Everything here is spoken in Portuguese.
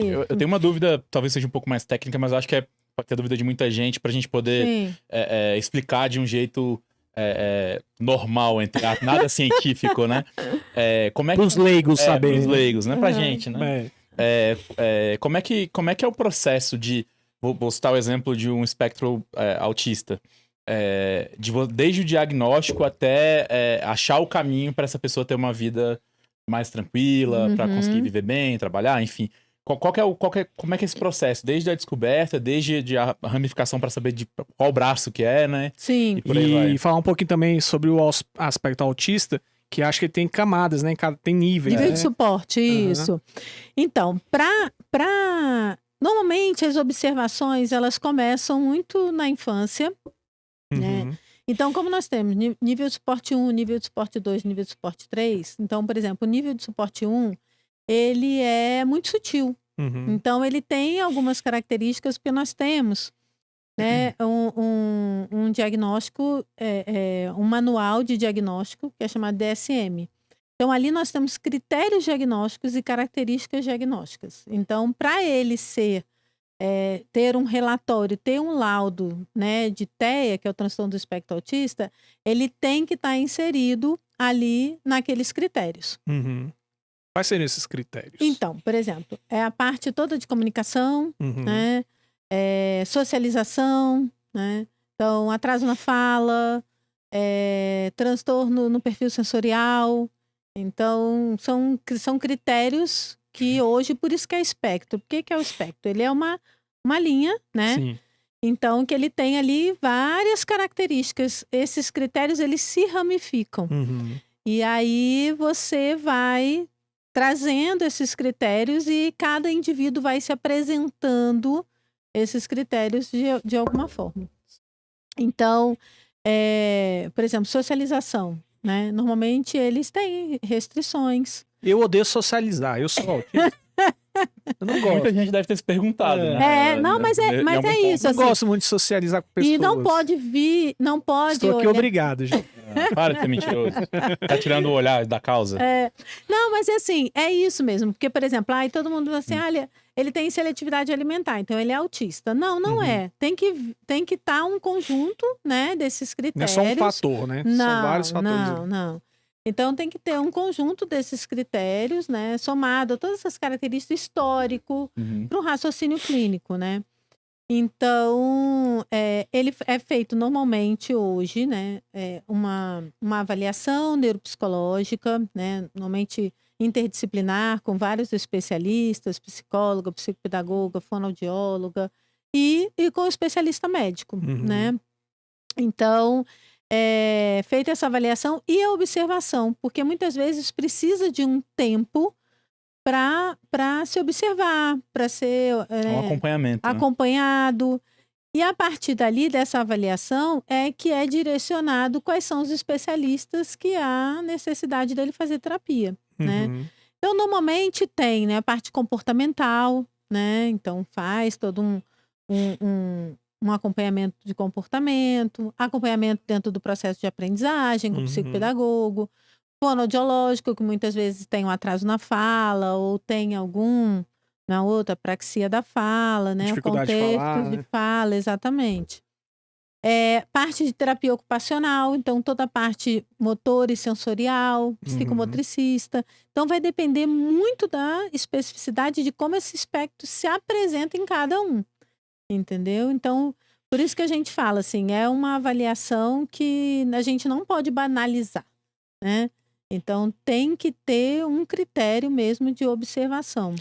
Eu tenho uma dúvida, talvez seja um pouco mais técnica, mas eu acho que pode ter dúvida de muita gente pra gente poder Sim. explicar de um jeito normal, nada científico, né? Como é que... Pros leigos saberem. Pros leigos, né? Pra Uhum. gente, né? Como é que é o processo de... Vou citar o exemplo de um espectro autista. Desde o diagnóstico até achar o caminho para essa pessoa ter uma vida mais tranquila, para conseguir viver bem, trabalhar, enfim. Como é que é esse processo? Desde a descoberta, desde a ramificação para saber de qual braço que é, né? Sim. E por aí vai. E falar um pouquinho também sobre o aspecto autista, que acho que tem camadas, né? Tem níveis. Nível né? de suporte, isso. Então, normalmente as observações, elas começam muito na infância, né? Então, como nós temos nível de suporte 1, nível de suporte 2, nível de suporte 3, então, por exemplo, o nível de suporte 1, ele é muito sutil. Então, ele tem algumas características que nós temos, né? Um diagnóstico, um manual de diagnóstico, que é chamado DSM. Então, ali nós temos critérios diagnósticos e características diagnósticas. Então, para ele ter um relatório, ter um laudo, né, de TEA, que é o transtorno do espectro autista, ele tem que estar inserido ali naqueles critérios. Quais seriam esses critérios? Então, por exemplo, é a parte toda de comunicação, né, socialização, né, então atraso na fala, transtorno no perfil sensorial. Então, são critérios que hoje, por isso que é espectro. Por que é o espectro? Ele é uma linha, né? Sim. Então, que ele tem ali várias características. Esses critérios, eles se ramificam. E aí, você vai trazendo esses critérios e cada indivíduo vai se apresentando esses critérios de alguma forma. Então, por exemplo, socialização, né? Normalmente eles têm restrições. Eu odeio socializar, eu sou autista. Eu não gosto. Muita gente deve ter se perguntado, né? Mas é isso. Eu Assim, gosto muito de socializar com pessoas. E não pode vir, não pode... Estou aqui obrigado, gente. Para de ser mentiroso. Tá tirando o olhar da causa. Não, mas é assim, é isso mesmo. Porque, por exemplo, todo mundo assim, olha, ele tem seletividade alimentar, então ele é autista. Não é. Tem que estar um conjunto, né, desses critérios. Não é só um fator, né? São vários fatores. Não. Então, tem que ter um conjunto desses critérios, né, somado a todas essas características histórico para um raciocínio clínico, né? Então, ele é feito normalmente hoje, né, uma avaliação neuropsicológica, né, normalmente interdisciplinar, com vários especialistas, psicóloga, psicopedagoga, fonoaudióloga e com o especialista médico, né? Então, feita essa avaliação e a observação, porque muitas vezes precisa de um tempo para se observar, para ser Um acompanhamento. acompanhado. E a partir dali, dessa avaliação, que é direcionado quais são os especialistas que há necessidade dele fazer terapia, né? Então, normalmente tem, né, a parte comportamental, né? Então, faz todo um acompanhamento de comportamento, acompanhamento dentro do processo de aprendizagem com o psicopedagogo, fonoaudiológico, que muitas vezes tem um atraso na fala ou tem na outra apraxia da fala, né? Dificuldade o contexto de falar, de né? fala, exatamente. Parte de terapia ocupacional, então toda a parte motor e sensorial, psicomotricista. Então vai depender muito da especificidade de como esse espectro se apresenta em cada um. Entendeu? Então, por isso que a gente fala assim, é uma avaliação que a gente não pode banalizar, né? Então, tem que ter um critério mesmo de observação.